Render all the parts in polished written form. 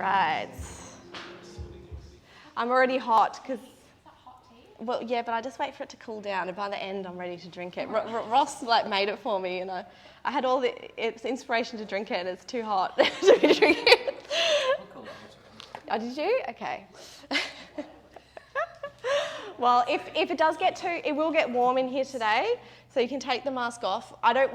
Right. I'm already hot because, well, yeah, but I just wait for it to cool down, and by the end, I'm ready to drink it. Ross made it for me, and I had all the inspiration to drink it, and it's too hot to drink it. Oh, did you? Okay. Well, if it does it will get warm in here today, so you can take the mask off. I don't,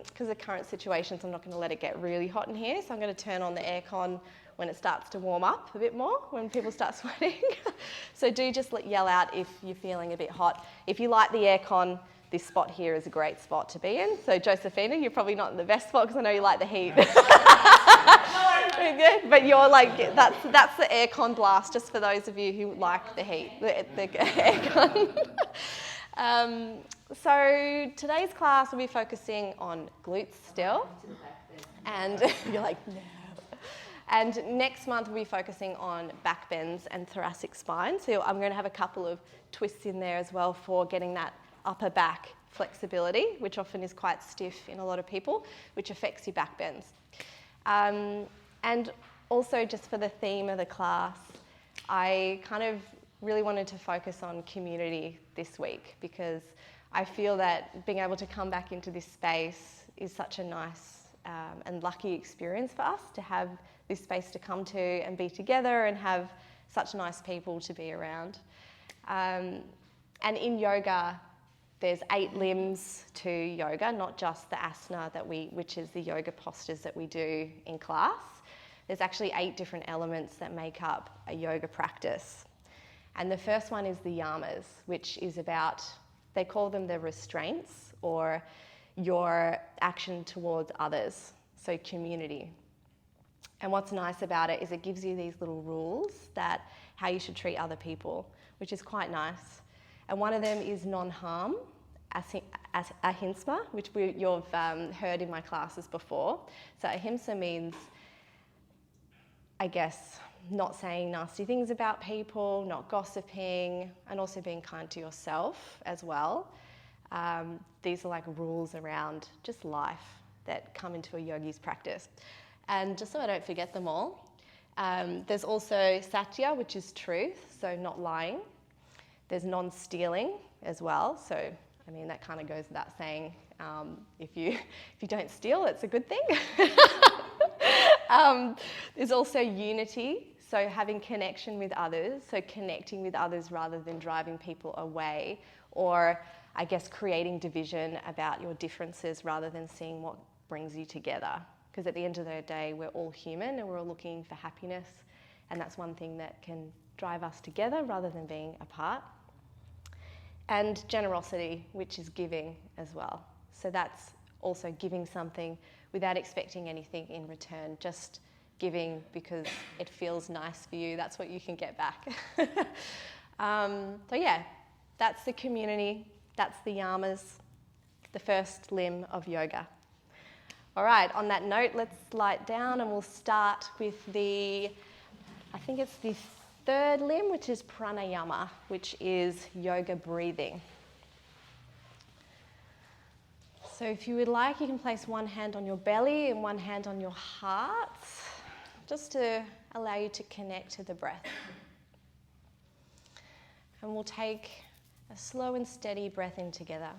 because of the current situations, I'm not going to let it get really hot in here, so I'm going to turn on the aircon when it starts to warm up a bit more, when people start sweating. So do just yell out if you're feeling a bit hot. If you like the aircon, this spot here is a great spot to be in. So Josephina, you're probably not in the best spot because I know you like the heat. But you're that's the aircon blast, just for those of you who like the heat, the aircon. So today's class will be focusing on glutes still. And you're like, no. And next month we'll be focusing on backbends and thoracic spine. So I'm going to have a couple of twists in there as well for getting that upper back flexibility, which often is quite stiff in a lot of people, which affects your backbends. And also, just for the theme of the class, I kind of really wanted to focus on community this week, because I feel that being able to come back into this space is such a nice and lucky experience for us to have this space to come to and be together and have such nice people to be around. And in yoga, there's 8 limbs to yoga, not just the asana which is the yoga postures that we do in class. There's actually 8 different elements that make up a yoga practice. And the first one is the yamas, which is about, they call them the restraints, or your action towards others, so community. And what's nice about it is it gives you these little rules that how you should treat other people, which is quite nice. And one of them is non-harm, ahimsa, which you've heard in my classes before. So ahimsa means, I guess, not saying nasty things about people, not gossiping, and also being kind to yourself as well. These are like rules around just life that come into a yogi's practice. And just so I don't forget them all, there's also satya, which is truth, so not lying. There's non-stealing as well, so I mean that kind of goes without saying. If you don't steal, it's a good thing. There's also unity, so having connection with others, so connecting with others rather than driving people away, or I guess creating division about your differences rather than seeing what brings you together. Because at the end of the day, we're all human and we're all looking for happiness, and that's one thing that can drive us together rather than being apart. And generosity, which is giving as well. So that's also giving something without expecting anything in return, just giving because it feels nice for you. That's what you can get back. So yeah, that's the community, that's the yamas, the first limb of yoga. All right, on that note, let's lie down and we'll start with I think it's the third limb, which is pranayama, which is yoga breathing. So if you would like, you can place one hand on your belly and one hand on your heart, just to allow you to connect to the breath. And we'll take a slow and steady breath in together.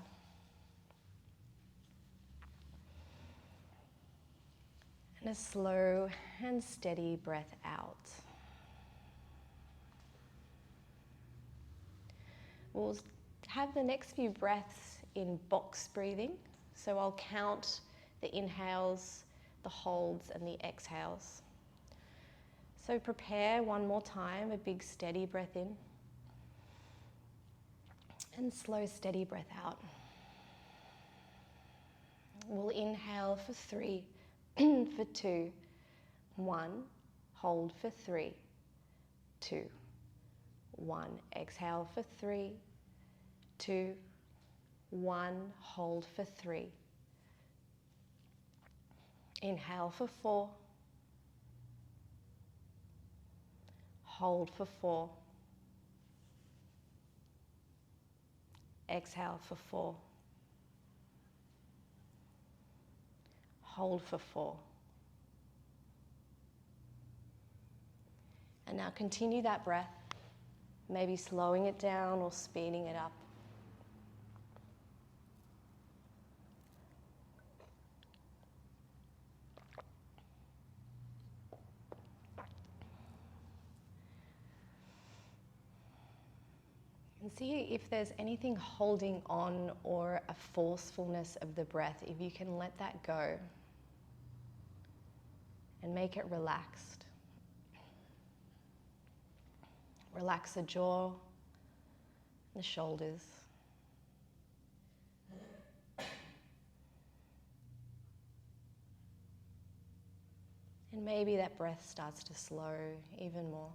And a slow and steady breath out. We'll have the next few breaths in box breathing. So I'll count the inhales, the holds, and the exhales. So prepare one more time, a big steady breath in. And slow, steady breath out. We'll inhale for 3, for 2, 1. Hold for 3, 2, 1. Exhale for 3, 2, 1. Hold for 3. Inhale for 4. Hold for 4. Exhale for 4. Hold for 4. And now continue that breath, maybe slowing it down or speeding it up. And see if there's anything holding on or a forcefulness of the breath, if you can let that go and make it relaxed. Relax the jaw, the shoulders. And maybe that breath starts to slow even more.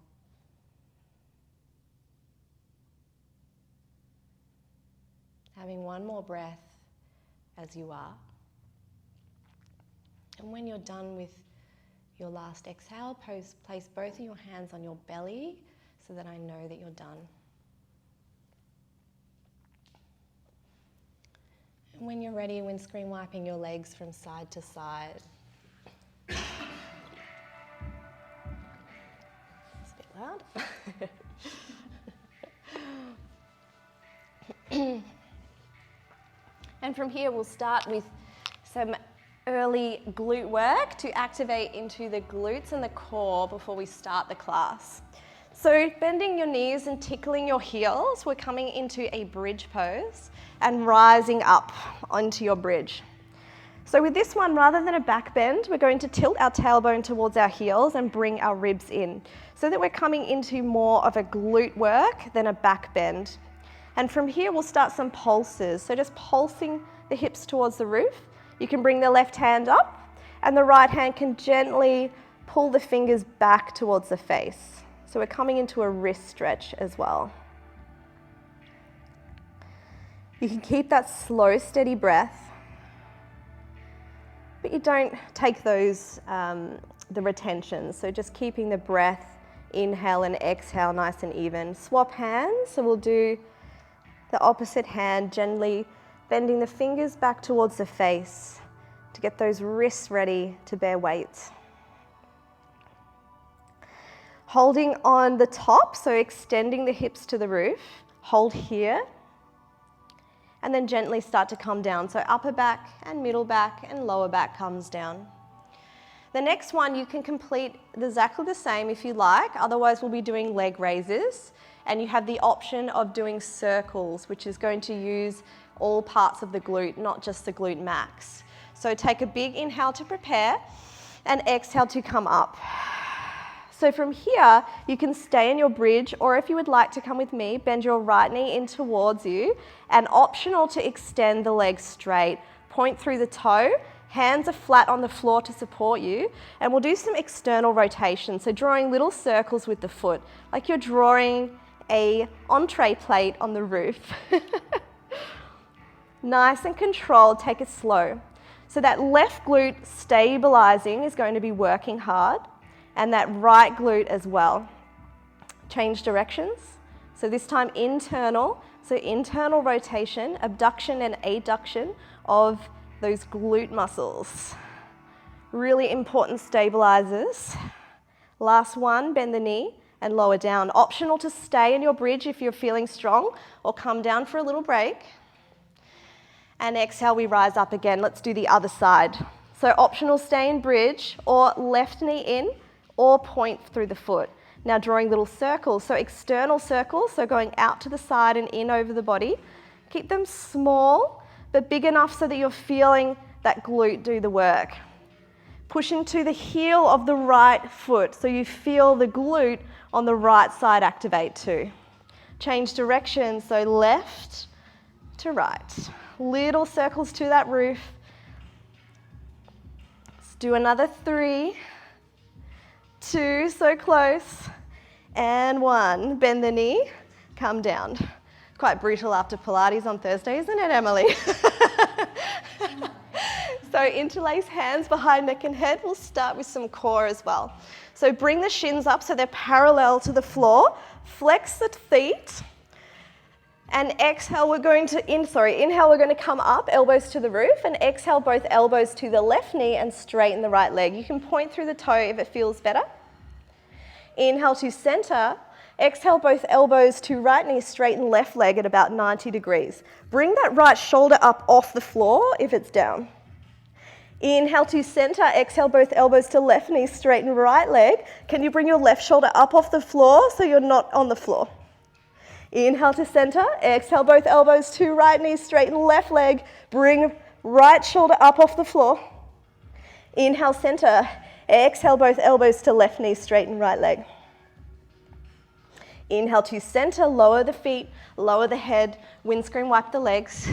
Having one more breath as you are. And when you're done with your last exhale, place both of your hands on your belly so that I know that you're done. And when you're ready, windscreen wiping your legs from side to side. It's a bit loud. And from here, we'll start with some early glute work to activate into the glutes and the core before we start the class. So bending your knees and tickling your heels, we're coming into a bridge pose and rising up onto your bridge. So with this one, rather than a back bend, we're going to tilt our tailbone towards our heels and bring our ribs in so that we're coming into more of a glute work than a back bend. And from here, we'll start some pulses. So just pulsing the hips towards the roof. You can bring the left hand up and the right hand can gently pull the fingers back towards the face. So we're coming into a wrist stretch as well. You can keep that slow, steady breath, but you don't take those, the retentions. So just keeping the breath, inhale and exhale nice and even. Swap hands, so we'll do the opposite hand, gently bending the fingers back towards the face to get those wrists ready to bear weight. Holding on the top, so extending the hips to the roof. Hold here. And then gently start to come down. So upper back and middle back and lower back comes down. The next one you can complete exactly the same if you like. Otherwise we'll be doing leg raises. And you have the option of doing circles, which is going to use all parts of the glute, not just the glute max. So take a big inhale to prepare and exhale to come up. So from here, you can stay in your bridge, or if you would like to come with me, bend your right knee in towards you, and optional to extend the legs straight. Point through the toe, hands are flat on the floor to support you, and we'll do some external rotation. So drawing little circles with the foot, like you're drawing a entree plate on the roof. Nice and controlled, take it slow. So that left glute stabilizing is going to be working hard, and that right glute as well. Change directions. So this time internal, so internal rotation, abduction and adduction of those glute muscles. Really important stabilizers. Last one, bend the knee and lower down. Optional to stay in your bridge if you're feeling strong, or come down for a little break. And exhale, we rise up again. Let's do the other side. So optional, stay in bridge, or left knee in, or point through the foot. Now drawing little circles, so external circles, so going out to the side and in over the body. Keep them small, but big enough so that you're feeling that glute do the work. Push into the heel of the right foot, so you feel the glute on the right side activate too. Change direction, so left to right. Little circles to that roof. Let's do another 3, 2, so close, and 1. Bend the knee, come down. Quite brutal after Pilates on Thursday, isn't it, Emily? So interlace hands behind neck and head. We'll start with some core as well. So bring the shins up so they're parallel to the floor. Flex the feet. And exhale, inhale, we're going to come up, elbows to the roof, and exhale, both elbows to the left knee and straighten the right leg. You can point through the toe if it feels better. Inhale to center. Exhale both elbows to right knee, straighten left leg at about 90 degrees. Bring that right shoulder up off the floor if it's down. Inhale to center. Exhale both elbows to left knee, straighten right leg. Can you bring your left shoulder up off the floor so you're not on the floor? Inhale to center. Exhale both elbows to right knee, straighten left leg. Bring right shoulder up off the floor. Inhale, center. Exhale both elbows to left knee, straighten right leg. Inhale to center, lower the feet, lower the head, windscreen wipe the legs.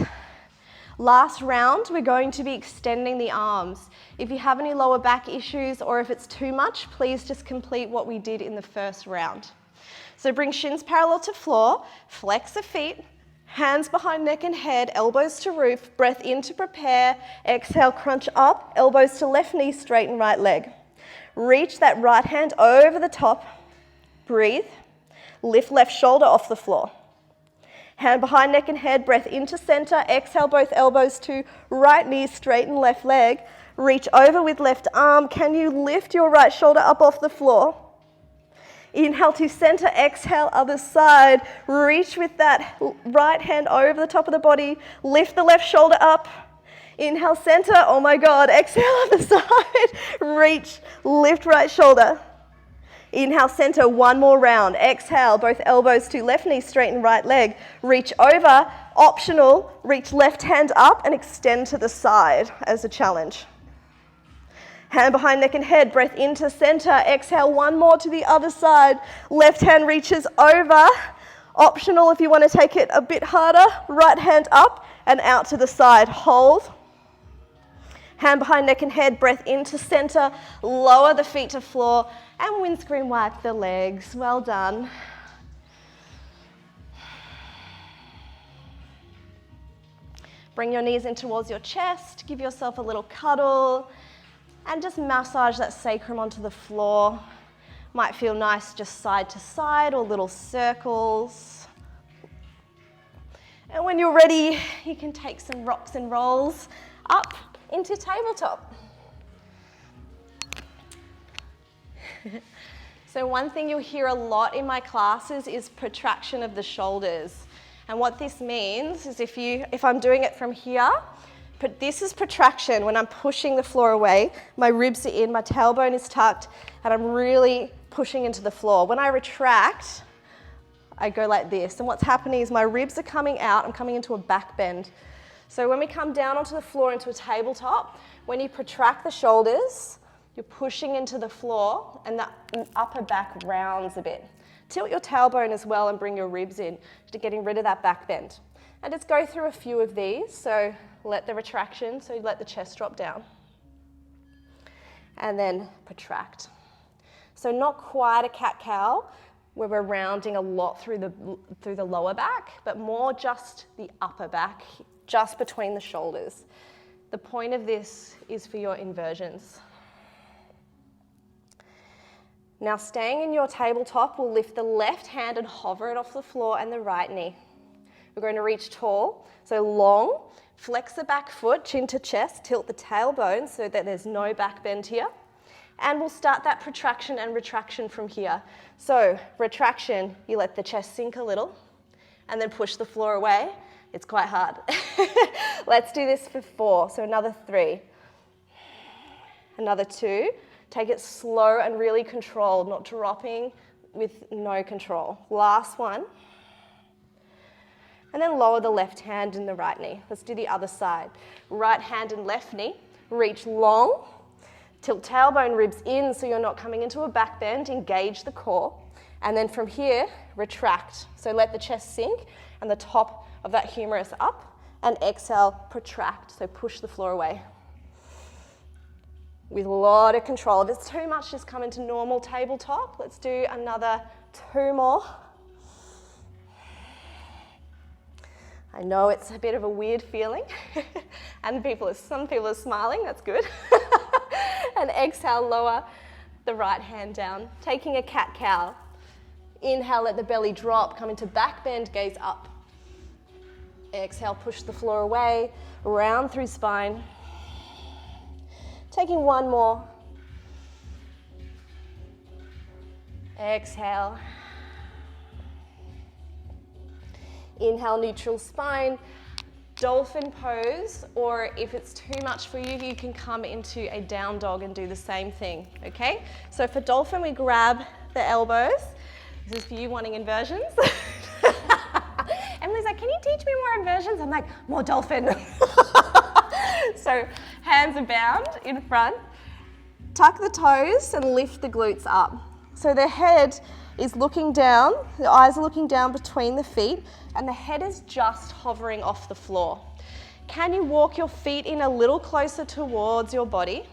Last round, we're going to be extending the arms. If you have any lower back issues or if it's too much, please just complete what we did in the first round. So bring shins parallel to floor, flex the feet, hands behind neck and head, elbows to roof, breath in to prepare, exhale, crunch up, elbows to left knee, straighten right leg. Reach that right hand over the top, breathe, lift left shoulder off the floor. Hand behind neck and head, breath into center, exhale both elbows to right knee, straighten left leg. Reach over with left arm. Can you lift your right shoulder up off the floor? Inhale to center, exhale other side. Reach with that right hand over the top of the body. Lift the left shoulder up. Inhale, center, oh my God. Exhale other side. Reach, lift right shoulder. Inhale, center, one more round. Exhale, both elbows to left knee, straighten right leg. Reach over, optional, reach left hand up and extend to the side as a challenge. Hand behind neck and head, breath into center. Exhale, one more to the other side. Left hand reaches over. Optional if you want to take it a bit harder. Right hand up and out to the side. Hold. Hand behind neck and head, breath into center. Lower the feet to floor and windscreen wipe the legs. Well done. Bring your knees in towards your chest. Give yourself a little cuddle. And just massage that sacrum onto the floor. Might feel nice just side to side or little circles. And when you're ready, you can take some rocks and rolls up into tabletop. So one thing you'll hear a lot in my classes is protraction of the shoulders. And what this means is if I'm doing it from here, but this is protraction when I'm pushing the floor away. My ribs are in, my tailbone is tucked, and I'm really pushing into the floor. When I retract, I go like this. And what's happening is my ribs are coming out. I'm coming into a back bend. So when we come down onto the floor into a tabletop, when you protract the shoulders, you're pushing into the floor and the upper back rounds a bit. Tilt your tailbone as well and bring your ribs in to getting rid of that back bend. And just go through a few of these. So let the retraction, so you let the chest drop down. And then protract. So not quite a cat-cow where we're rounding a lot through the lower back, but more just the upper back, just between the shoulders. The point of this is for your inversions. Now staying in your tabletop, we'll lift the left hand and hover it off the floor and the right knee. We're going to reach tall, so long, flex the back foot, chin to chest, tilt the tailbone so that there's no back bend here. And we'll start that protraction and retraction from here. So retraction, you let the chest sink a little and then push the floor away. It's quite hard. Let's do this for 4. So another 3. Another 2. Take it slow and really controlled, not dropping with no control. Last one. And then lower the left hand and the right knee. Let's do the other side. Right hand and left knee. Reach long. Tilt tailbone, ribs in so you're not coming into a back bend. Engage the core. And then from here, retract. So let the chest sink and the top of that humerus up. And exhale, protract. So push the floor away. With a lot of control. If it's too much, just come into normal tabletop. Let's do another 2 more. I know it's a bit of a weird feeling, and some people are smiling, that's good. And exhale, lower the right hand down, taking a cat-cow. Inhale, let the belly drop, come into back bend, gaze up. Exhale, push the floor away, round through spine. Taking one more. Exhale. Inhale, neutral spine. Dolphin pose, or if it's too much for you, you can come into a down dog and do the same thing, okay? So for dolphin, we grab the elbows. This is for you wanting inversions. Emily's like, can you teach me more inversions? I'm like, more dolphin. So hands are bound in front. Tuck the toes and lift the glutes up. So the head is looking down, the eyes are looking down between the feet, and the head is just hovering off the floor. Can you walk your feet in a little closer towards your body?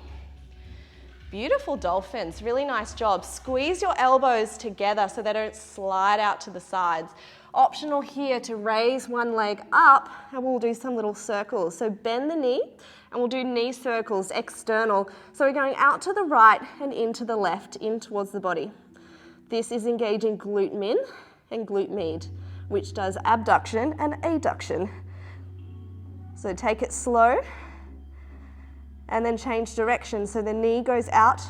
Beautiful dolphins, really nice job. Squeeze your elbows together so they don't slide out to the sides. Optional here to raise one leg up, and we'll do some little circles. So bend the knee, and we'll do knee circles, external. So we're going out to the right and into the left, in towards the body. This is engaging glute min and glute med, which does abduction and adduction. So take it slow and then change direction. So the knee goes out,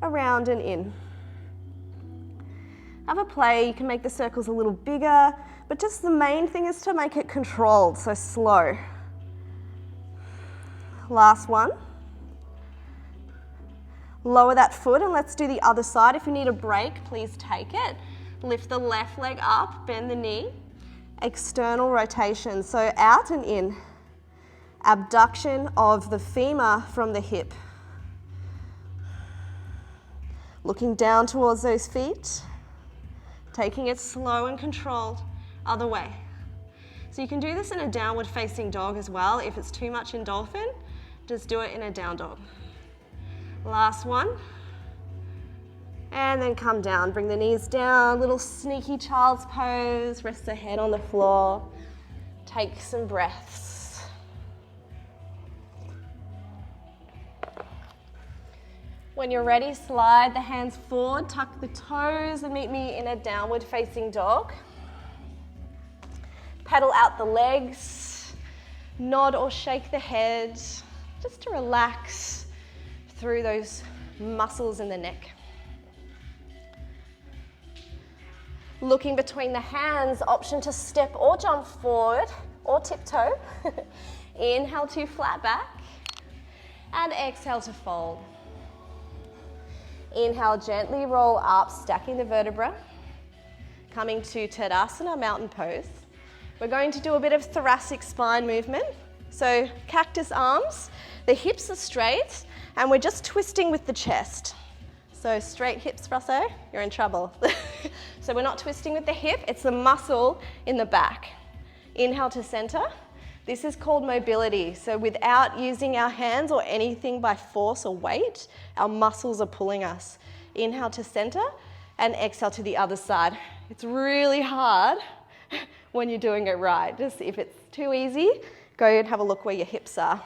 around and in. Have a play, you can make the circles a little bigger, but just the main thing is to make it controlled, so slow. Last one. Lower that foot and let's do the other side. If you need a break, please take it. Lift the left leg up, bend the knee. External rotation, so out and in. Abduction of the femur from the hip. Looking down towards those feet. Taking it slow and controlled. Other way. So you can do this in a downward facing dog as well. If it's too much in dolphin, just do it in a down dog. Last one. And then come down, bring the knees down, little sneaky child's pose, rest the head on the floor. Take some breaths. When you're ready, slide the hands forward, tuck the toes and meet me in a downward facing dog. Pedal out the legs, nod or shake the head, just to relax through those muscles in the neck. Looking between the hands, option to step or jump forward or tiptoe. Inhale to flat back and exhale to fold. Inhale, gently roll up, stacking the vertebra. Coming to Tadasana, mountain pose. We're going to do a bit of thoracic spine movement. So cactus arms, the hips are straight, and we're just twisting with the chest. So straight hips, Russo, you're in trouble. So we're not twisting with the hip, it's the muscle in the back. Inhale to center. This is called mobility. So without using our hands or anything by force or weight, our muscles are pulling us. Inhale to center and exhale to the other side. It's really hard when you're doing it right. Just if it's too easy, go and have a look where your hips are.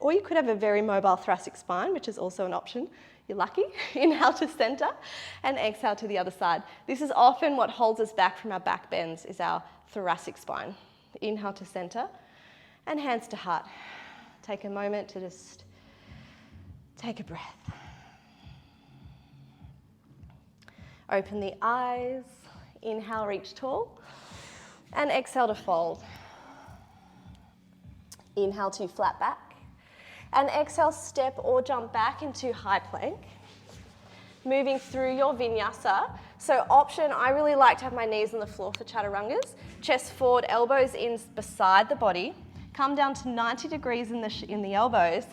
Or you could have a very mobile thoracic spine, which is also an option. You're lucky. Inhale to center and exhale to the other side. This is often what holds us back from our back bends, is our thoracic spine. Inhale to center and hands to heart. Take a moment to just take a breath. Open the eyes. Inhale, reach tall. And exhale to fold. Inhale to flat back. And exhale, step or jump back into high plank. Moving through your vinyasa. So option, I really like to have my knees on the floor for chaturangas. Chest forward, elbows in beside the body. Come down to 90 degrees in the elbows,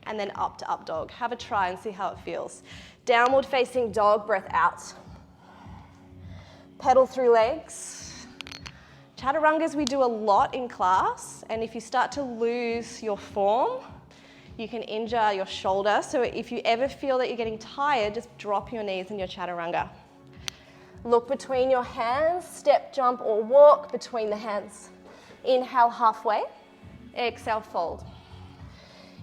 and then up to up dog. Have a try and see how it feels. Downward facing dog, breath out. Pedal through legs. Chaturangas we do a lot in class, and if you start to lose your form, you can injure your shoulder. So if you ever feel that you're getting tired, just drop your knees in your chaturanga. Look between your hands, step, jump, or walk between the hands. Inhale, halfway. Exhale, fold.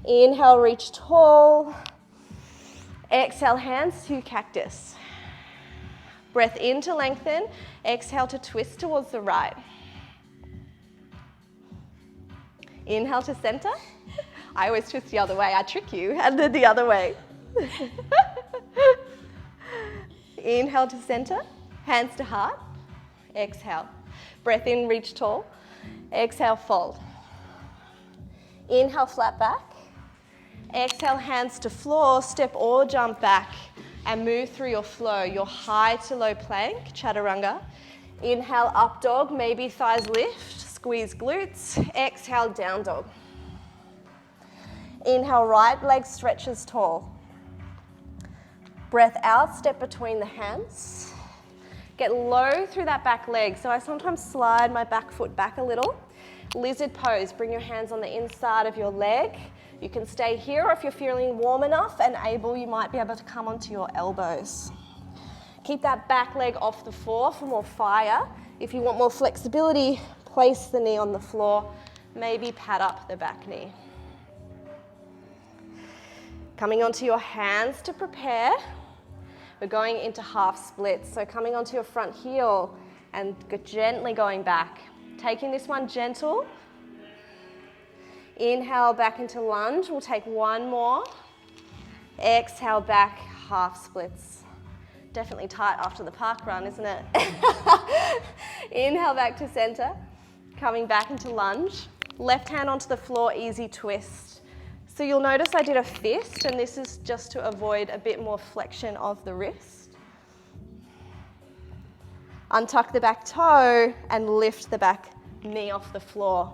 Inhale, reach tall. Exhale, hands to cactus. Breath in to lengthen. Exhale to twist towards the right. Inhale to center. I always twist the other way. I trick you, and then the other way. Inhale to center, hands to heart. Exhale. Breath in, reach tall. Exhale, fold. Inhale, flat back. Exhale, hands to floor, step or jump back and move through your flow, your high to low plank, chaturanga. Inhale, up dog, maybe thighs lift, squeeze glutes. Exhale, down dog. Inhale, right leg stretches tall. Breath out, step between the hands. Get low through that back leg. So I sometimes slide my back foot back a little. Lizard pose, bring your hands on the inside of your leg. You can stay here, or if you're feeling warm enough and able, you might be able to come onto your elbows. Keep that back leg off the floor for more fire. If you want more flexibility, place the knee on the floor. Maybe pad up the back knee. Coming onto your hands to prepare. We're going into half splits. So coming onto your front heel and gently going back. Taking this one gentle. Inhale back into lunge. We'll take one more. Exhale back, half splits. Definitely tight after the park run, isn't it? Inhale back to center. Coming back into lunge. Left hand onto the floor, easy twist. So you'll notice I did a fist, and this is just to avoid a bit more flexion of the wrist. Untuck the back toe and lift the back knee off the floor.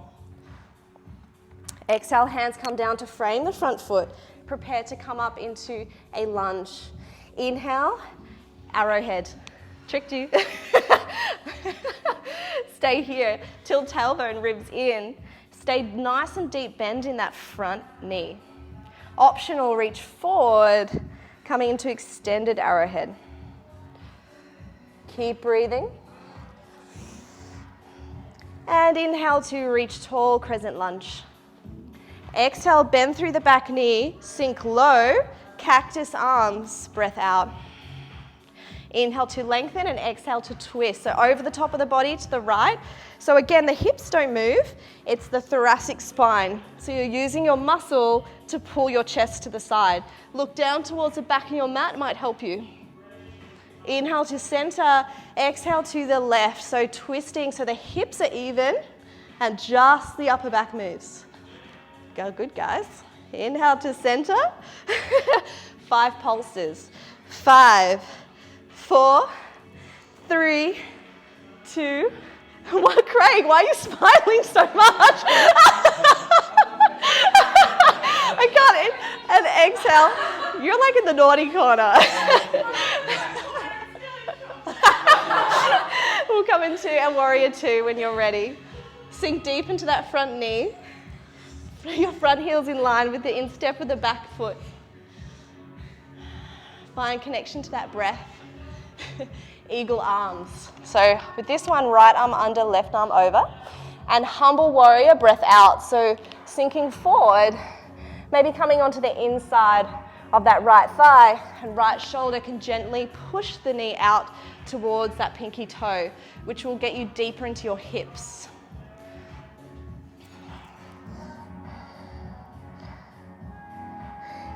Exhale, hands come down to frame the front foot. Prepare to come up into a lunge. Inhale, arrowhead. Tricked you. Stay here. Tilt tailbone, ribs in. Stay nice and deep bend in that front knee. Optional, reach forward, coming into extended arrowhead. Keep breathing. And inhale to reach tall, crescent lunge. Exhale, bend through the back knee, sink low, cactus arms, breath out. Inhale to lengthen and exhale to twist. So over the top of the body to the right. So again, the hips don't move, it's the thoracic spine. So you're using your muscle to pull your chest to the side. Look down towards the back of your mat, might help you. Inhale to center, exhale to the left. So twisting, so the hips are even and just the upper back moves. Go good, guys. Inhale to center. 5 pulses. 5, 4, 3, 2, 1. Craig, why are you smiling so much? I can't. And exhale. You're like in the naughty corner. We'll come into a warrior 2 when you're ready. Sink deep into that front knee. Your front heel's in line with the instep of the back foot. Find connection to that breath. Eagle arms. So with this one, right arm under, left arm over. And humble warrior, breath out. So sinking forward, maybe coming onto the inside of that right thigh, and right shoulder can gently push the knee out towards that pinky toe, which will get you deeper into your hips.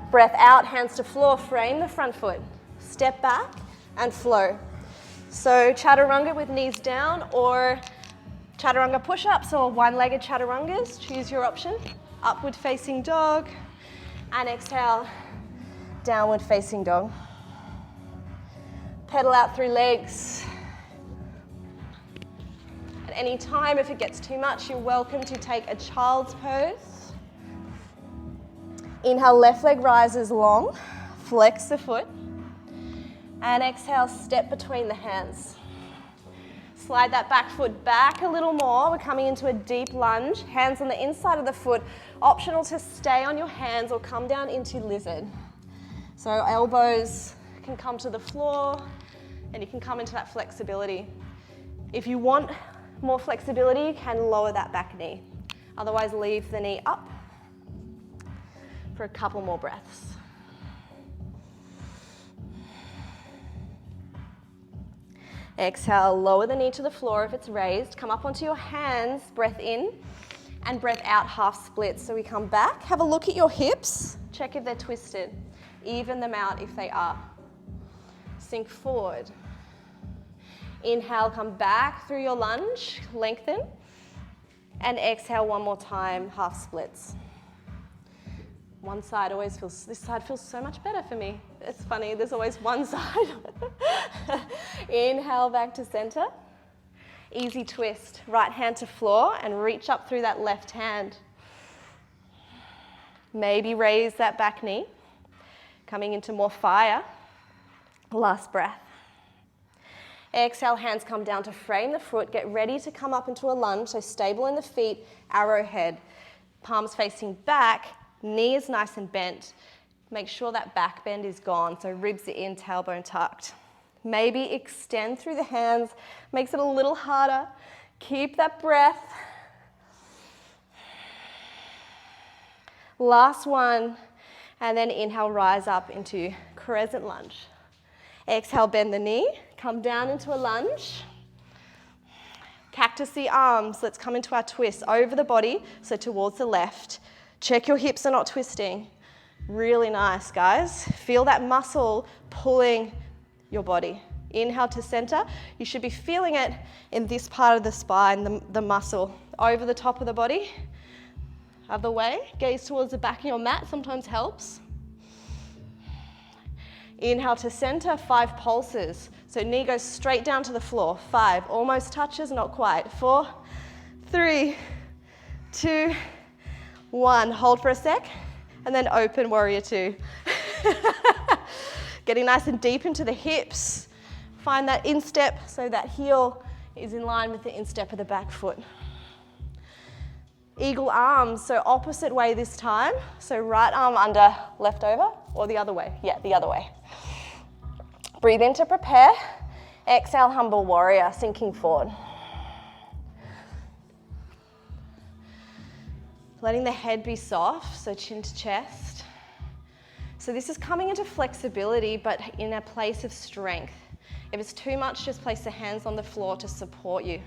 Breath out, hands to floor, frame the front foot. Step back and flow. So chaturanga with knees down, or chaturanga push-ups, or one-legged chaturangas. Choose your option. Upward facing dog, and exhale, downward facing dog. Pedal out through legs. At any time, if it gets too much, you're welcome to take a child's pose. Inhale, left leg rises long, flex the foot, and exhale, step between the hands. Slide that back foot back a little more. We're coming into a deep lunge, hands on the inside of the foot. Optional to stay on your hands or come down into lizard. So elbows can come to the floor, and you can come into that flexibility. If you want more flexibility, you can lower that back knee. Otherwise, leave the knee up for a couple more breaths. Exhale, lower the knee to the floor if it's raised. Come up onto your hands, breath in, and breath out, half split. So we come back, have a look at your hips, check if they're twisted. Even them out if they are. Sink forward. Inhale, come back through your lunge, lengthen. And exhale one more time, half splits. One side always feels, this side feels so much better for me. It's funny, there's always one side. Inhale back to center. Easy twist, right hand to floor and reach up through that left hand. Maybe raise that back knee. Coming into more fire. Last breath. Exhale, hands come down to frame the foot. Get ready to come up into a lunge, so stable in the feet, arrowhead. Palms facing back, knees nice and bent. Make sure that back bend is gone, so ribs are in, tailbone tucked. Maybe extend through the hands, makes it a little harder. Keep that breath. Last one, and then inhale, rise up into crescent lunge. Exhale, bend the knee, come down into a lunge. Cactus the arms, let's come into our twist over the body, so towards the left. Check your hips are not twisting. Really nice, guys. Feel that muscle pulling your body. Inhale to center. You should be feeling it in this part of the spine, the muscle. Over the top of the body. Other way, gaze towards the back of your mat, sometimes helps. Inhale to center, 5 pulses. So knee goes straight down to the floor. 5, almost touches, not quite. 4, 3, 2, 1. Hold for a sec, and then open warrior 2. Getting nice and deep into the hips. Find that instep so that heel is in line with the instep of the back foot. Eagle arms, so opposite way this time. So right arm under, left over, or the other way? Yeah, the other way. Breathe in to prepare. Exhale, humble warrior, sinking forward. Letting the head be soft, so chin to chest. So this is coming into flexibility, but in a place of strength. If it's too much, just place the hands on the floor to support you.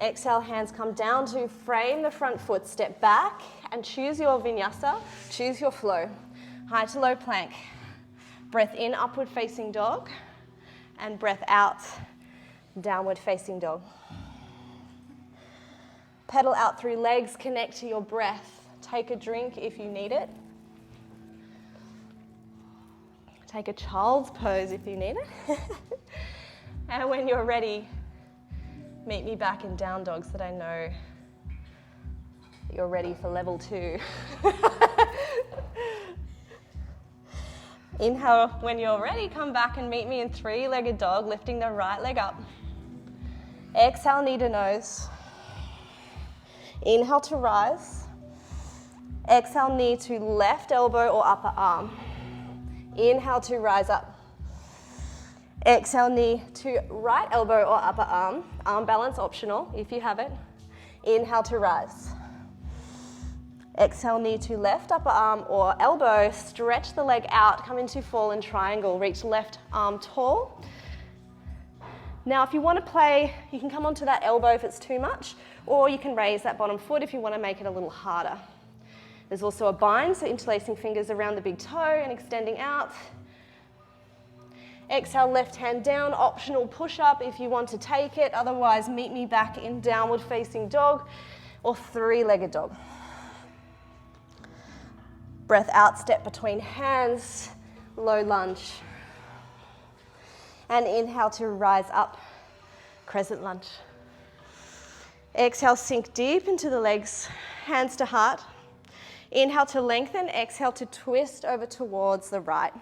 Exhale, hands come down to frame the front foot, step back and choose your vinyasa, choose your flow. High to low plank. Breath in, upward facing dog, and breath out, downward facing dog. Pedal out through legs, connect to your breath. Take a drink if you need it. Take a child's pose if you need it. And when you're ready, meet me back in down dog so that I know you're ready for level 2. Inhale, when you're ready, come back and meet me in 3-legged dog, lifting the right leg up. Exhale, knee to nose. Inhale to rise. Exhale, knee to left elbow or upper arm. Inhale to rise up. Exhale, knee to right elbow or upper arm. Arm balance optional if you have it. Inhale to rise. Exhale, knee to left upper arm or elbow. Stretch the leg out, come into fallen triangle. Reach left arm tall. Now if you want to play, you can come onto that elbow if it's too much, or you can raise that bottom foot if you want to make it a little harder. There's also a bind, so interlacing fingers around the big toe and extending out. Exhale, left hand down, optional push-up if you want to take it. Otherwise, meet me back in downward facing dog or 3-legged dog. Breath out, step between hands, low lunge. And inhale to rise up, crescent lunge. Exhale, sink deep into the legs, hands to heart. Inhale to lengthen, exhale to twist over towards the right.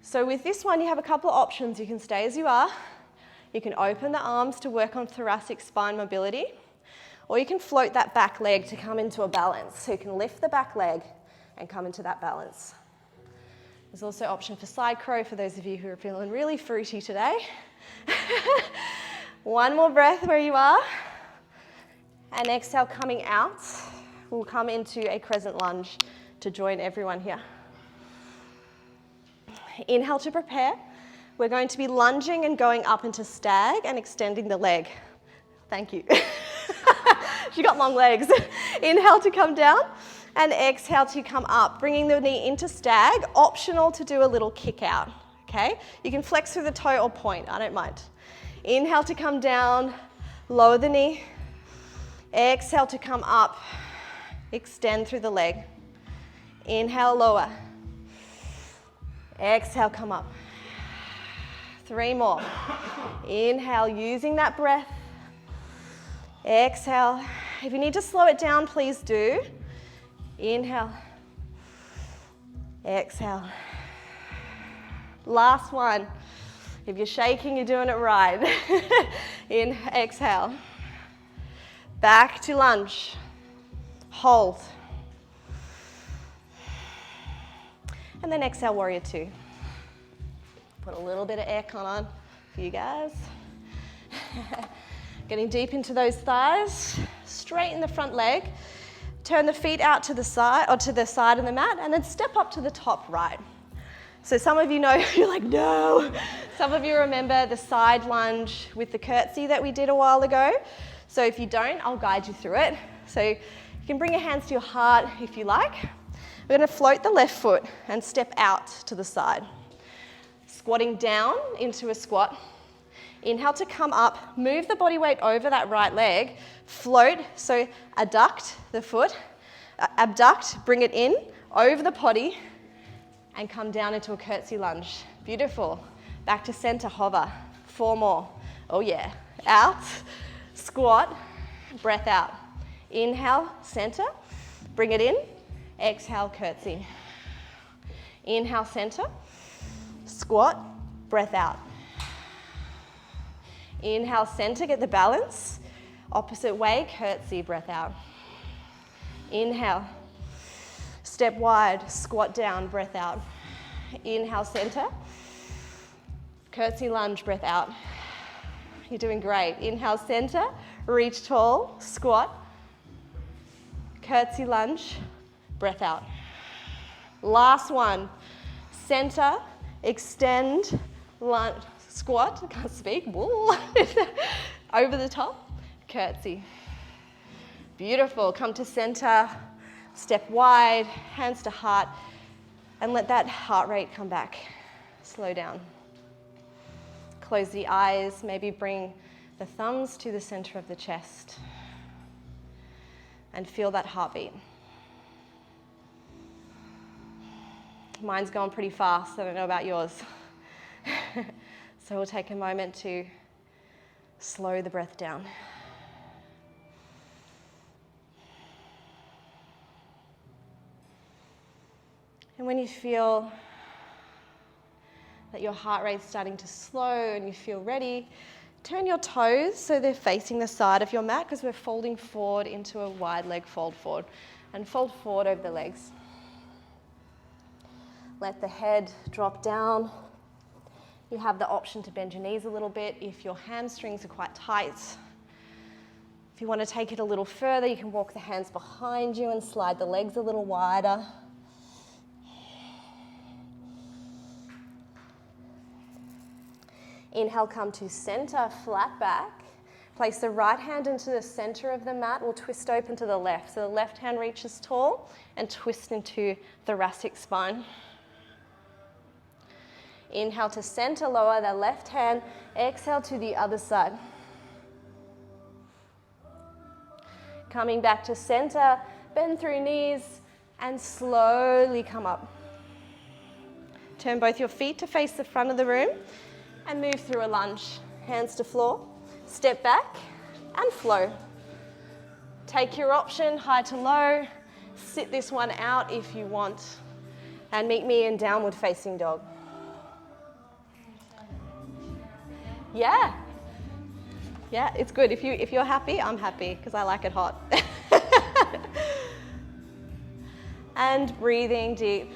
So with this one, you have a couple of options. You can stay as you are. You can open the arms to work on thoracic spine mobility, or you can float that back leg to come into a balance. So you can lift the back leg and come into that balance. There's also option for side crow for those of you who are feeling really fruity today. One more breath where you are. And exhale, coming out. We'll come into a crescent lunge to join everyone here. Inhale to prepare. We're going to be lunging and going up into stag and extending the leg. Thank you. She got long legs. Inhale to come down. And exhale to come up, bringing the knee into stag. Optional to do a little kick out, okay? You can flex through the toe or point, I don't mind. Inhale to come down, lower the knee. Exhale to come up, extend through the leg. Inhale, lower. Exhale, come up. 3 more. Inhale, using that breath. Exhale. If you need to slow it down, please do. Inhale. Exhale. Last one. If you're shaking, you're doing it right. Exhale. Back to lunge. Hold. And then exhale, warrior 2. Put a little bit of aircon on for you guys. Getting deep into those thighs. Straighten the front leg. Turn the feet out to the side or to the side of the mat, and then step up to the top right. So some of you know, you're like, no. Some of you remember the side lunge with the curtsy that we did a while ago. So if you don't, I'll guide you through it. So you can bring your hands to your heart if you like. We're going to float the left foot and step out to the side. Squatting down into a squat. Inhale to come up, move the body weight over that right leg, float, so adduct the foot, abduct, bring it in, over the potty, and come down into a curtsy lunge. Beautiful. Back to center, hover. 4 more. Oh yeah. Out, squat, breath out. Inhale, center, bring it in, exhale, curtsy. Inhale, center, squat, breath out. Inhale, center, get the balance. Opposite way, curtsy, breath out. Inhale, step wide, squat down, breath out. Inhale, center, curtsy lunge, breath out. You're doing great. Inhale, center, reach tall, squat, curtsy lunge, breath out. Last one, center, extend, lunge, squat, I can't speak, over the top, curtsy. Beautiful, come to center, step wide, hands to heart, and let that heart rate come back. Slow down. Close the eyes, maybe bring the thumbs to the center of the chest and feel that heartbeat. Mine's going pretty fast, I don't know about yours. So we'll take a moment to slow the breath down. And when you feel that your heart rate's starting to slow and you feel ready, turn your toes so they're facing the side of your mat, because we're folding forward into a wide leg fold forward, and fold forward over the legs. Let the head drop down. You have the option to bend your knees a little bit if your hamstrings are quite tight. If you want to take it a little further, you can walk the hands behind you and slide the legs a little wider. Inhale, come to center, flat back. Place the right hand into the center of the mat. We'll twist open to the left. So the left hand reaches tall and twist into thoracic spine. Inhale to center, lower the left hand. Exhale to the other side. Coming back to center, bend through knees and slowly come up. Turn both your feet to face the front of the room and move through a lunge. Hands to floor, step back and flow. Take your option, high to low. Sit this one out if you want. And meet me in downward facing dog. Yeah, it's good. If you're happy, I'm happy because I like it hot. And breathing deep.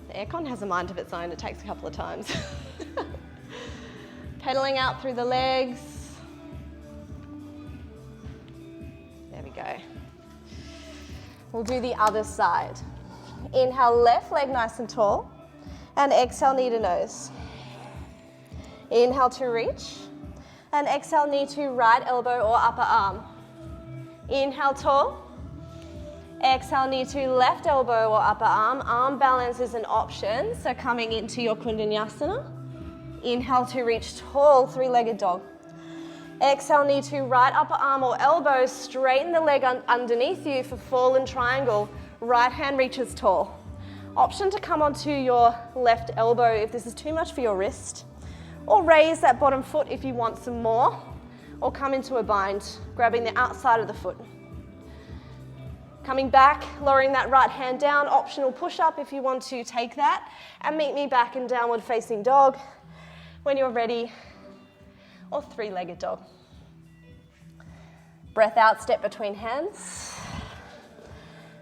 The aircon has a mind of its own. It takes a couple of times. Pedaling out through the legs. There we go. We'll do the other side. Inhale, left leg nice and tall. And exhale, knee to nose. Inhale to reach, and exhale, knee to right elbow or upper arm. Inhale, tall, Exhale, knee to left elbow or upper arm. Arm balance is an option, so coming into your Kundalini. Inhale to reach tall, three-legged dog. Exhale, knee to right upper arm or elbow. Straighten the leg underneath you for fallen triangle. Right hand reaches tall. Option to come onto your left elbow if this is too much for your wrist. Or raise that bottom foot if you want some more. Or come into a bind, grabbing the outside of the foot. Coming back, lowering that right hand down, optional push-up if you want to take that. And meet me back in downward facing dog when you're ready, or three-legged dog. Breath out, step between hands.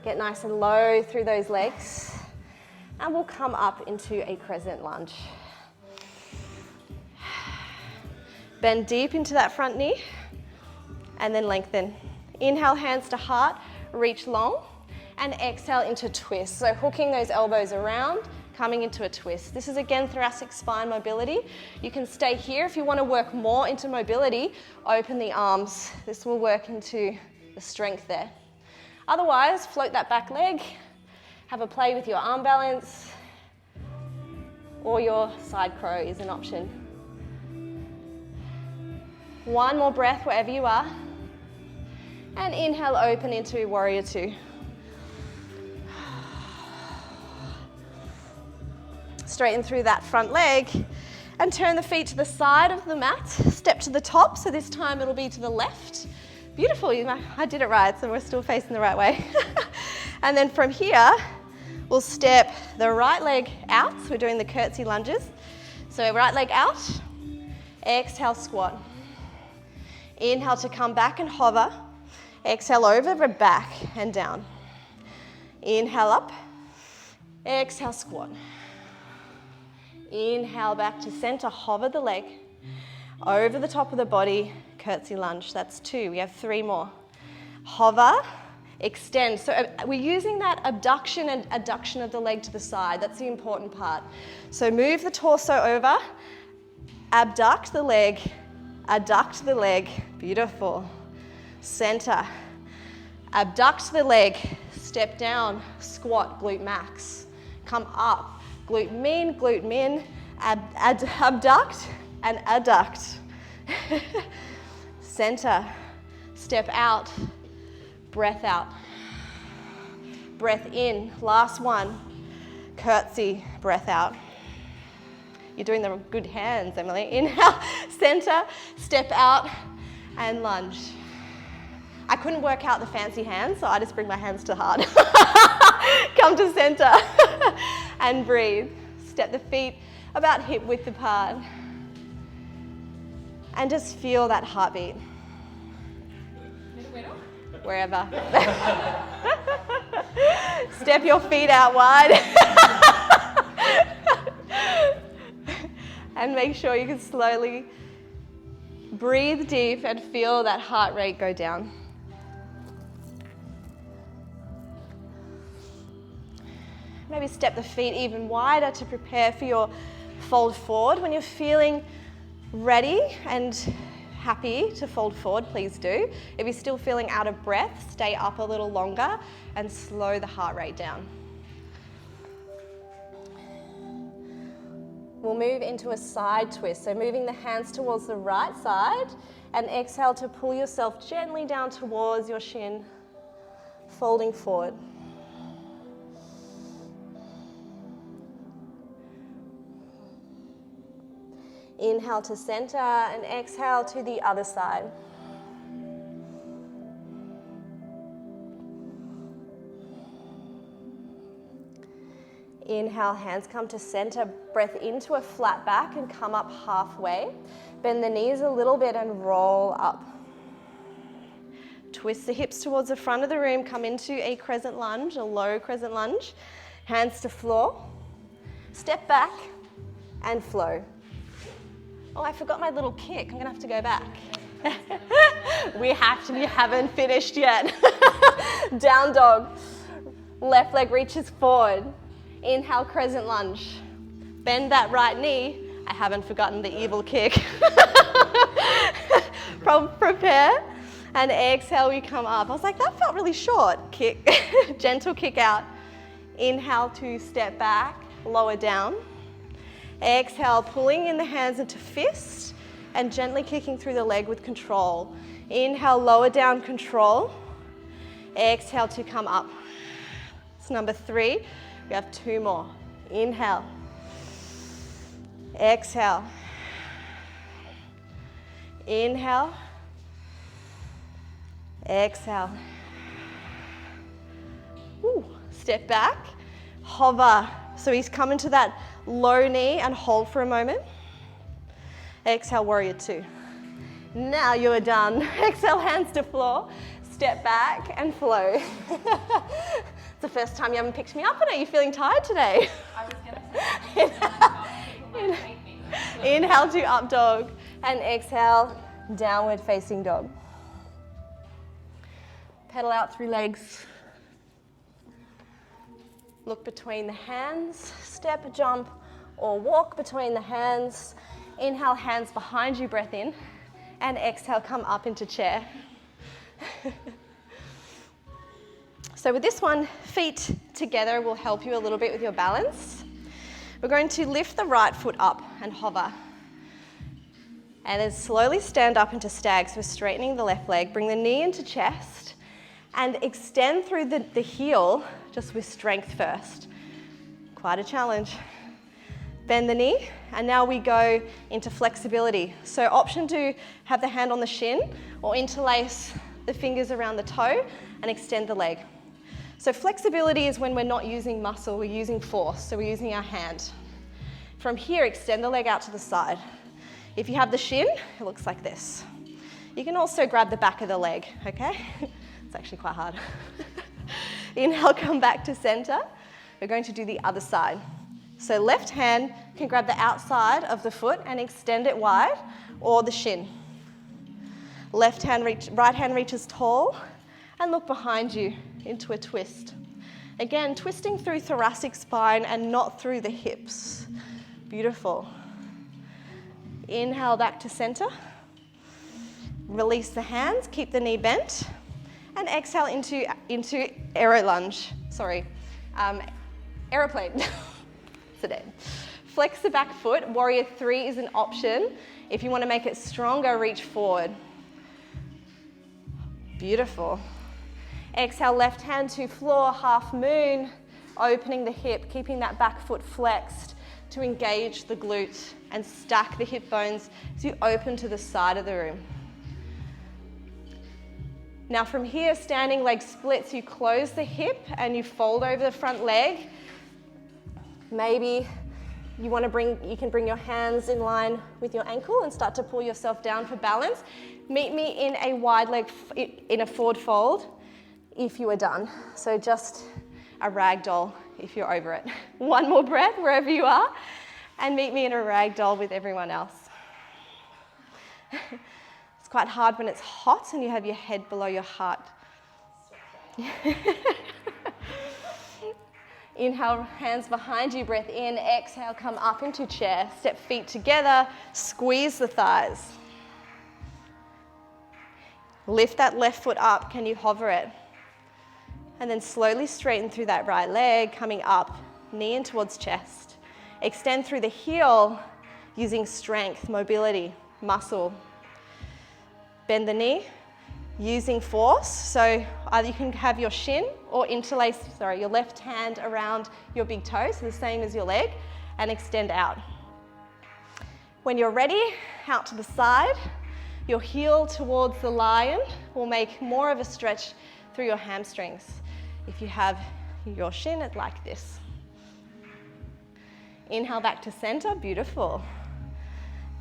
Get nice and low through those legs. And we'll come up into a crescent lunge. Bend deep into that front knee, and then lengthen. Inhale, hands to heart. Reach long, and exhale into twist. So hooking those elbows around, coming into a twist. This is again thoracic spine mobility. You can stay here if you want to work more into mobility. Open the arms. This will work into the strength there. Otherwise, float that back leg. Have a play with your arm balance, or your side crow is an option. One more breath wherever you are. And inhale, open into warrior two. Straighten through that front leg and turn the feet to the side of the mat. Step to the top, so this time it'll be to the left. Beautiful, I did it right, so we're still facing the right way. And then from here, we'll step the right leg out. So we're doing the curtsy lunges. So right leg out, exhale, squat. Inhale to come back and hover. Exhale over, back and down. Inhale up, exhale, squat. Inhale back to center, hover the leg. Over the top of the body, curtsy lunge. That's two, we have three more. Hover, extend. So we're using that abduction and adduction of the leg to the side. That's the important part. So move the torso over, abduct the leg, adduct the leg. Beautiful. Center, abduct the leg, step down, squat, glute max. Come up, glute min, abduct and adduct. Center, step out, breath out. Breath in, last one, curtsy, breath out. You're doing the good hands, Emily. Inhale, center, step out and lunge. I couldn't work out the fancy hands, so I just bring my hands to heart. Come to center and breathe. Step the feet about hip width apart. And just feel that heartbeat. Wherever. Step your feet out wide. And make sure you can slowly breathe deep and feel that heart rate go down. Maybe step the feet even wider to prepare for your fold forward. When you're feeling ready and happy to fold forward, please do. If you're still feeling out of breath, stay up a little longer and slow the heart rate down. We'll move into a side twist. So moving the hands towards the right side and exhale to pull yourself gently down towards your shin, folding forward. Inhale to center and exhale to the other side. Inhale, hands come to center, breath into a flat back and come up halfway. Bend the knees a little bit and roll up. Twist the hips towards the front of the room, come into a crescent lunge, a low crescent lunge. Hands to floor, step back and flow. Oh, I forgot my little kick. I'm gonna have to go back. We haven't finished yet. Down dog. Left leg reaches forward. Inhale, crescent lunge. Bend that right knee. I haven't forgotten the evil kick. Prepare And exhale, we come up. I was like, that felt really short. Kick, gentle kick out. Inhale to step back, lower down. Exhale, pulling in the hands into fist and gently kicking through the leg with control. Inhale, lower down, control. Exhale to come up. It's number 3. We have 2 more. Inhale. Exhale. Inhale. Exhale. Ooh. Step back, hover. So he's coming to that low knee and hold for a moment. Exhale, warrior 2. Now you're done. Exhale, hands to floor. Step back and flow. It's the first time you haven't picked me up, and are you feeling tired today? I was going to say, inhale to up dog and exhale, downward facing dog. Pedal out through legs. Look between the hands, step, jump, or walk between the hands. Inhale, hands behind you, breath in, and exhale, come up into chair. So with this one, feet together will help you a little bit with your balance. We're going to lift the right foot up and hover. And then slowly stand up into stag, so we're straightening the left leg. Bring the knee into chest and extend through the heel, just with strength first. Quite a challenge. Bend the knee, and now we go into flexibility. So option to have the hand on the shin or interlace the fingers around the toe and extend the leg. So flexibility is when we're not using muscle, we're using force, so we're using our hand. From here, extend the leg out to the side. If you have the shin, it looks like this. You can also grab the back of the leg, okay? It's actually quite hard. Inhale, come back to center. We're going to do the other side. So left hand can grab the outside of the foot and extend it wide, or the shin. Right hand reaches tall, and look behind you into a twist. Again, twisting through thoracic spine and not through the hips. Beautiful. Inhale back to center. Release the hands, keep the knee bent, and exhale into aero lunge. Aeroplane. Today. Flex the back foot. Warrior 3 is an option. If you want to make it stronger, reach forward. Beautiful. Exhale, left hand to floor, half moon, opening the hip, keeping that back foot flexed to engage the glute and stack the hip bones as you open to the side of the room. Now from here, standing leg splits, you close the hip and you fold over the front leg. Maybe you can bring your hands in line with your ankle and start to pull yourself down for balance. Meet me in a wide leg, in a forward fold if you are done. So just a ragdoll if you're over it. One more breath wherever you are, and meet me in a ragdoll with everyone else. It's quite hard when it's hot and you have your head below your heart. Inhale, hands behind you, breath in. Exhale, come up into chair. Step feet together, squeeze the thighs. Lift that left foot up. Can you hover it? And then slowly straighten through that right leg, coming up, knee in towards chest. Extend through the heel using strength, mobility, muscle. Bend the knee using force. So either you can have your shin or interlace, your left hand around your big toe, so the same as your leg, and extend out. When you're ready, out to the side, your heel towards the lion will make more of a stretch through your hamstrings. If you have your shin, it's like this. Inhale back to center, beautiful.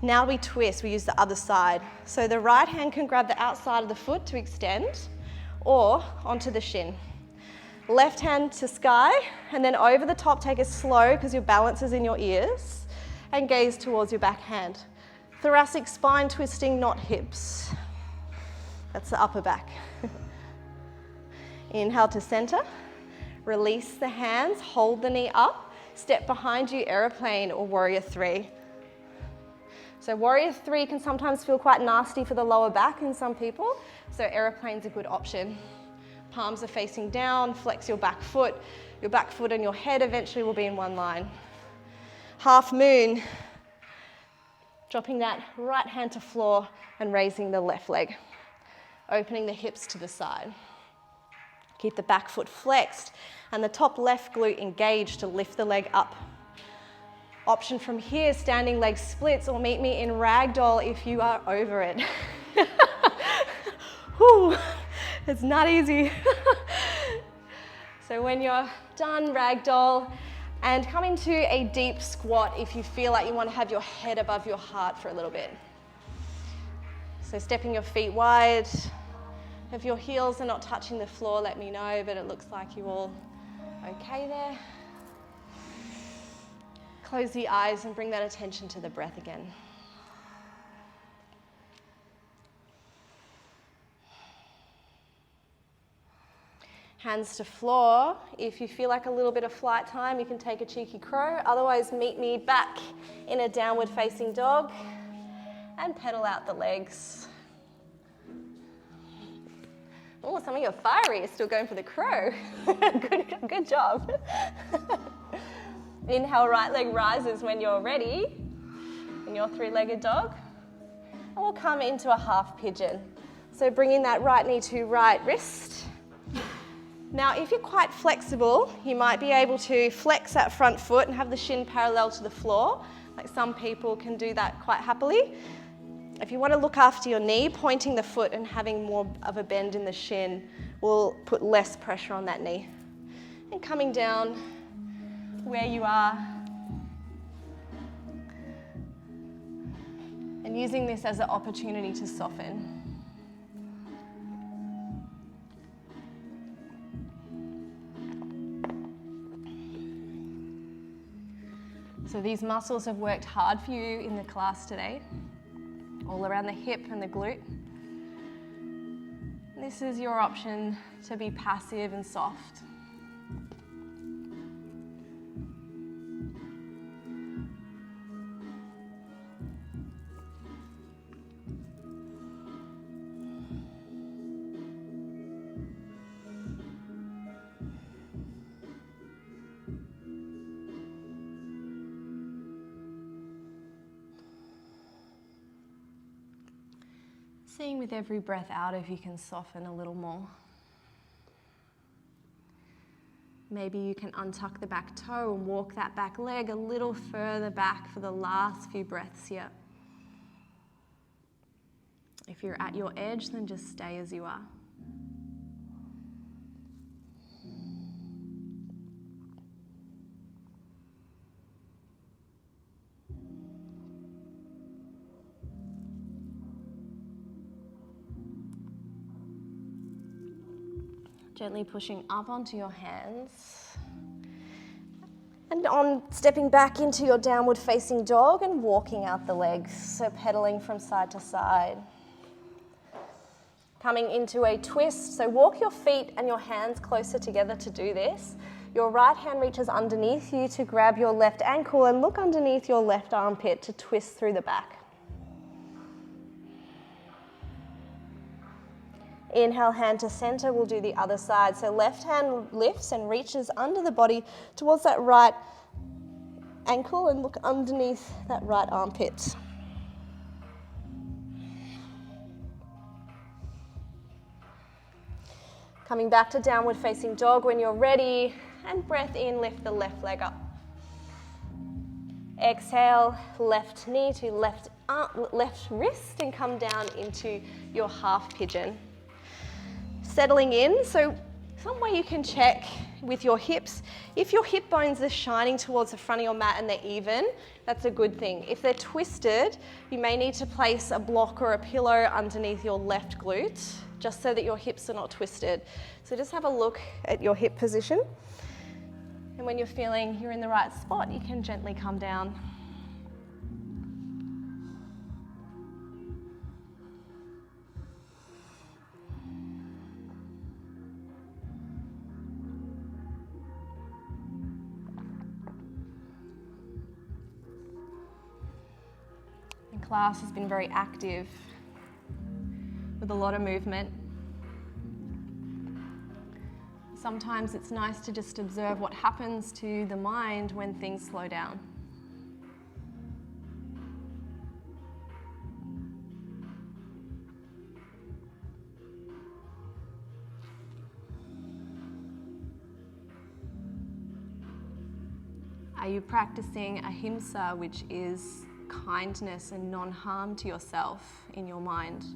Now we twist, we use the other side. So the right hand can grab the outside of the foot to extend, or onto the shin. Left hand to sky, and then over the top, take it slow because your balance is in your ears, and gaze towards your back hand. Thoracic spine twisting, not hips. That's the upper back. Inhale to center. Release the hands, hold the knee up. Step behind you, aeroplane or warrior 3. So warrior 3 can sometimes feel quite nasty for the lower back in some people, so aeroplane's a good option. Palms are facing down, flex your back foot and your head eventually will be in one line. Half moon, dropping that right hand to floor and raising the left leg, opening the hips to the side. Keep the back foot flexed and the top left glute engaged to lift the leg up. Option from here, standing leg splits, or meet me in ragdoll if you are over it. Whew, it's not easy. So when you're done, ragdoll, and come into a deep squat if you feel like you want to have your head above your heart for a little bit. So stepping your feet wide. If your heels are not touching the floor, let me know, but it looks like you're all okay there. Close the eyes and bring that attention to the breath again. Hands to floor. If you feel like a little bit of flight time, you can take a cheeky crow. Otherwise, meet me back in a downward facing dog and pedal out the legs. Oh, some of you are fiery, you're still going for the crow. Good job. Inhale, right leg rises when you're ready in your three-legged dog. And we'll come into a half pigeon. So bringing that right knee to right wrist. Now, if you're quite flexible, you might be able to flex that front foot and have the shin parallel to the floor. Like some people can do that quite happily. If you want to look after your knee, pointing the foot and having more of a bend in the shin will put less pressure on that knee. And coming down where you are. And using this as an opportunity to soften. So these muscles have worked hard for you in the class today, all around the hip and the glute. This is your option to be passive and soft. Seeing with every breath out if you can soften a little more. Maybe you can untuck the back toe and walk that back leg a little further back for the last few breaths here. If you're at your edge, then just stay as you are. Gently pushing up onto your hands. And on stepping back into your downward facing dog and walking out the legs. So pedaling from side to side. Coming into a twist. So walk your feet and your hands closer together to do this. Your right hand reaches underneath you to grab your left ankle and look underneath your left armpit to twist through the back. Inhale, hand to center, we'll do the other side. So left hand lifts and reaches under the body towards that right ankle and look underneath that right armpit. Coming back to downward facing dog when you're ready, and breath in, lift the left leg up. Exhale, left knee to left wrist and come down into your half pigeon. Settling in, so some way you can check with your hips. If your hip bones are shining towards the front of your mat and they're even, that's a good thing. If they're twisted, you may need to place a block or a pillow underneath your left glute, just so that your hips are not twisted. So just have a look at your hip position. And when you're feeling you're in the right spot, you can gently come down. class has been very active with a lot of movement. Sometimes it's nice to just observe what happens to the mind when things slow down. Are you practicing ahimsa, which is kindness and non-harm to yourself in your mind?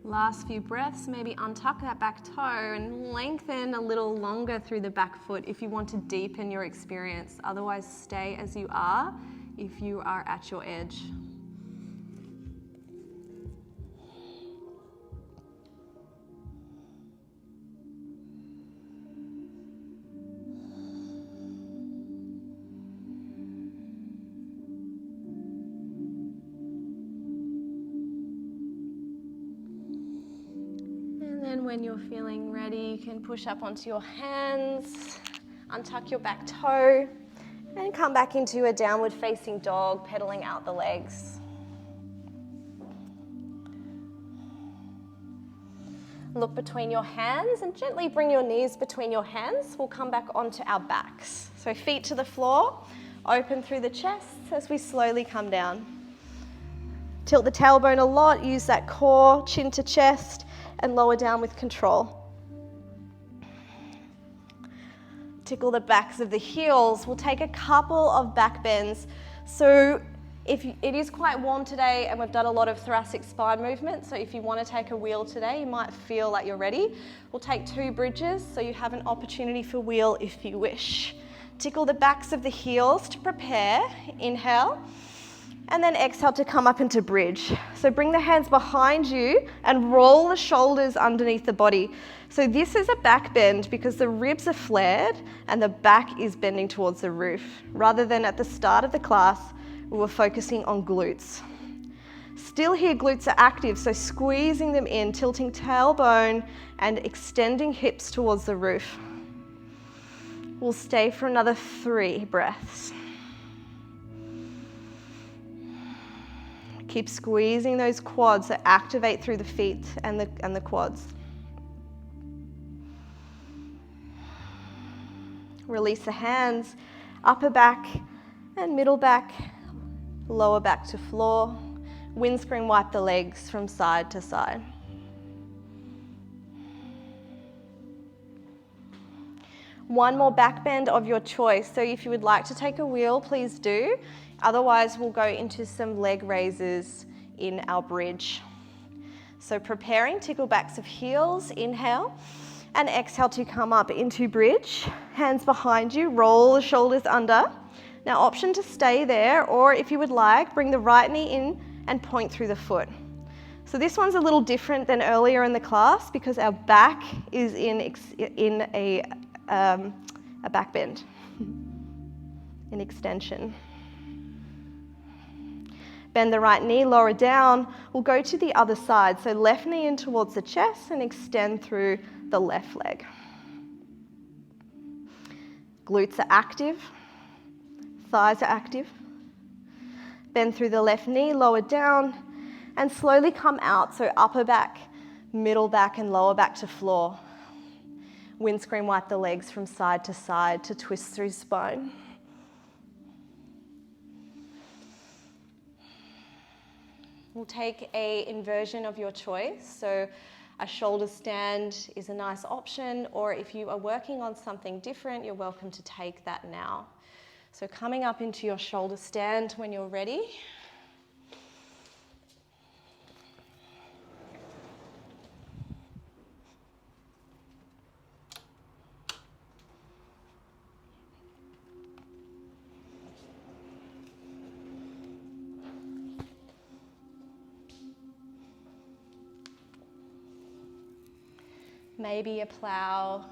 Last few breaths, maybe untuck that back toe and lengthen a little longer through the back foot if you want to deepen your experience. Otherwise, stay as you are if you are at your edge. When you're feeling ready, you can push up onto your hands, untuck your back toe, and come back into a downward facing dog, pedaling out the legs. Look between your hands and gently bring your knees between your hands. We'll come back onto our backs. So feet to the floor, open through the chest as we slowly come down. Tilt the tailbone a lot, use that core, chin to chest, and lower down with control. Tickle the backs of the heels. We'll take a couple of back bends. So it is quite warm today and we've done a lot of thoracic spine movement. So if you want to take a wheel today, you might feel like you're ready. We'll take 2 bridges so you have an opportunity for wheel if you wish. Tickle the backs of the heels to prepare. Inhale. And then exhale to come up into bridge. So bring the hands behind you and roll the shoulders underneath the body. So this is a back bend because the ribs are flared and the back is bending towards the roof. Rather than at the start of the class, we were focusing on glutes. Still here, glutes are active, so squeezing them in, tilting tailbone and extending hips towards the roof. We'll stay for another 3 breaths. Keep squeezing those quads that activate through the feet and the quads. Release the hands, upper back and middle back, lower back to floor. Windscreen wipe the legs from side to side. One more back bend of your choice. So if you would like to take a wheel, please do. Otherwise, we'll go into some leg raises in our bridge. So preparing, tickle backs of heels, inhale, and exhale to come up into bridge. Hands behind you, roll the shoulders under. Now option to stay there, or if you would like, bring the right knee in and point through the foot. So this one's a little different than earlier in the class because our back is in a back bend, in extension. Bend the right knee, lower down. We'll go to the other side. So left knee in towards the chest and extend through the left leg. Glutes are active. Thighs are active. Bend through the left knee, lower down, and slowly come out. So upper back, middle back, and lower back to floor. Windscreen wipe the legs from side to side to twist through spine. We'll take an inversion of your choice. So a shoulder stand is a nice option, or if you are working on something different, you're welcome to take that now. So coming up into your shoulder stand when you're ready. Maybe a plow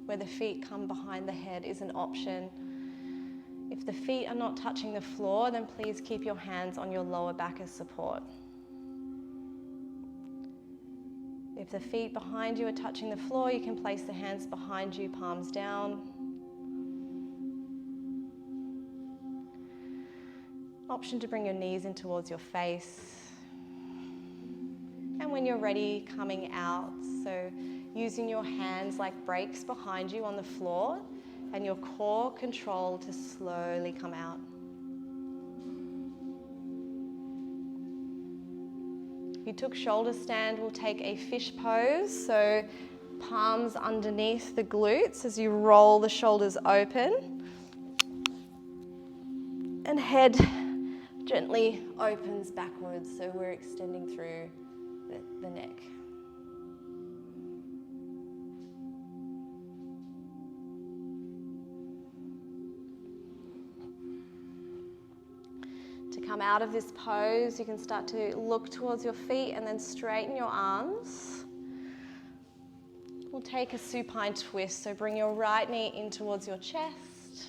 where the feet come behind the head is an option. If the feet are not touching the floor, then please keep your hands on your lower back as support. If the feet behind you are touching the floor, you can place the hands behind you, palms down. Option to bring your knees in towards your face. And when you're ready, coming out. So using your hands like brakes behind you on the floor and your core control to slowly come out. If you took shoulder stand, we'll take a fish pose. So palms underneath the glutes as you roll the shoulders open. And head gently opens backwards, so we're extending through the neck. To come out of this pose, you can start to look towards your feet and then straighten your arms. We'll take a supine twist, so bring your right knee in towards your chest.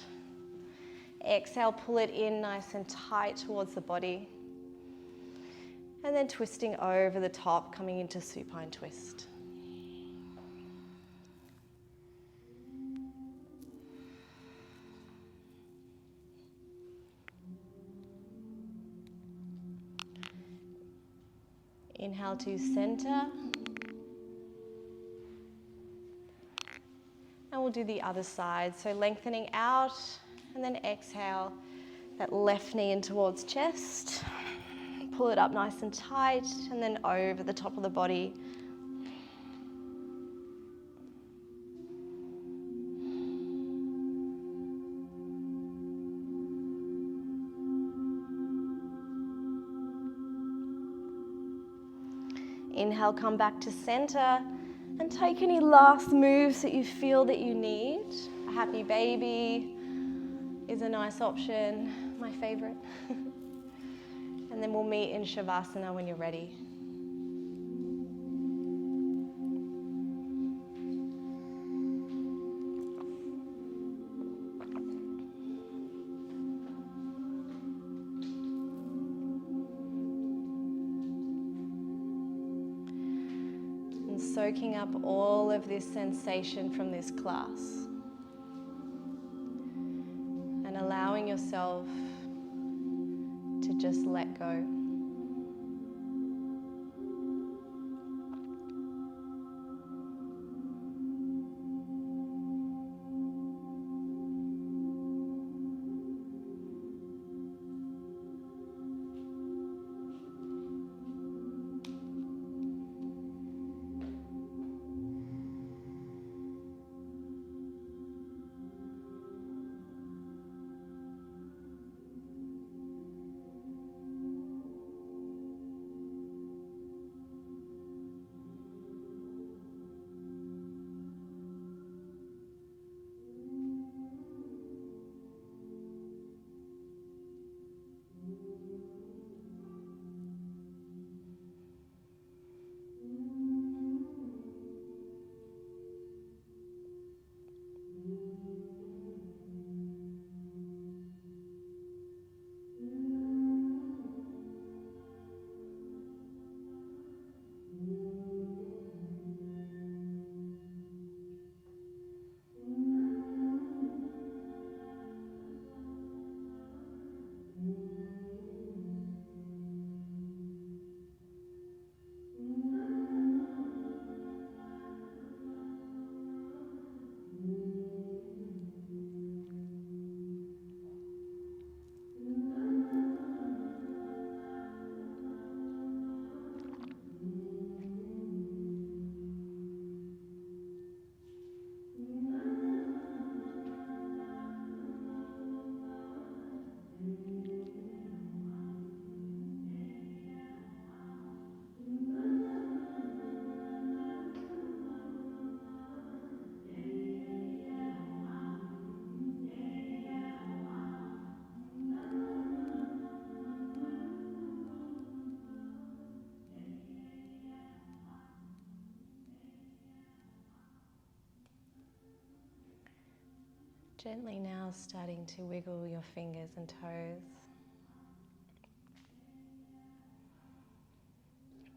Exhale, pull it in nice and tight towards the body. And then twisting over the top, coming into supine twist. Inhale to center. And we'll do the other side. So lengthening out, and then exhale, that left knee in towards chest. Pull it up nice and tight, and then over the top of the body. Inhale, come back to center, and take any last moves that you feel that you need. A happy baby is a nice option, my favorite. And then we'll meet in Savasana when you're ready. And soaking up all of this sensation from this class. And allowing yourself to just let go. Gently now starting to wiggle your fingers and toes.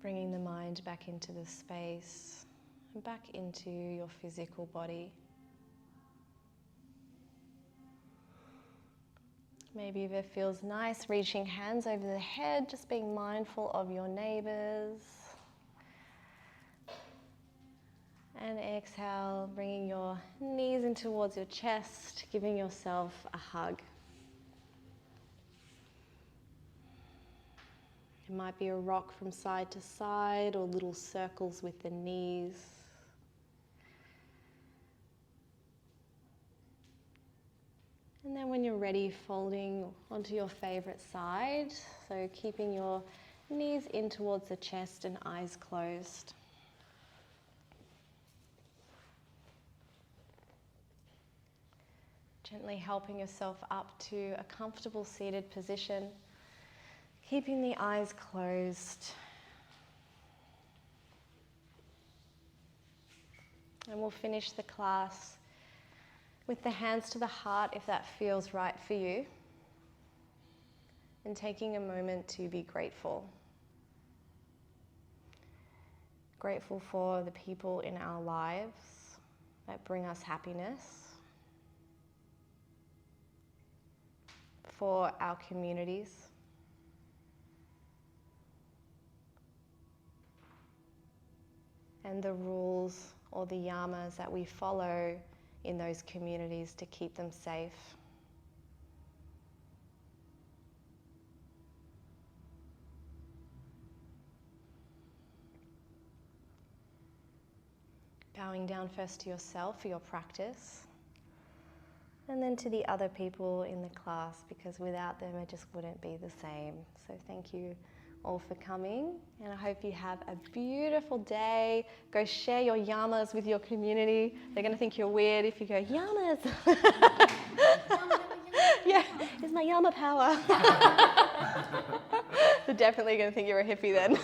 Bringing the mind back into the space and back into your physical body. Maybe if it feels nice, reaching hands over the head, just being mindful of your neighbors. And exhale, bringing your knees in towards your chest, giving yourself a hug. It might be a rock from side to side or little circles with the knees. And then when you're ready, folding onto your favorite side. So keeping your knees in towards the chest and eyes closed. Gently helping yourself up to a comfortable seated position. Keeping the eyes closed. And we'll finish the class with the hands to the heart if that feels right for you. And taking a moment to be grateful. Grateful for the people in our lives that bring us happiness. For our communities. And the rules or the yamas that we follow in those communities to keep them safe. Bowing down first to yourself for your practice, and then to the other people in the class, because without them it just wouldn't be the same. So thank you all for coming, and I hope you have a beautiful day. Go share your yamas with your community. They're going to think you're weird if you go, yamas. Yeah, it's my yama power. They're definitely going to think you're a hippie then.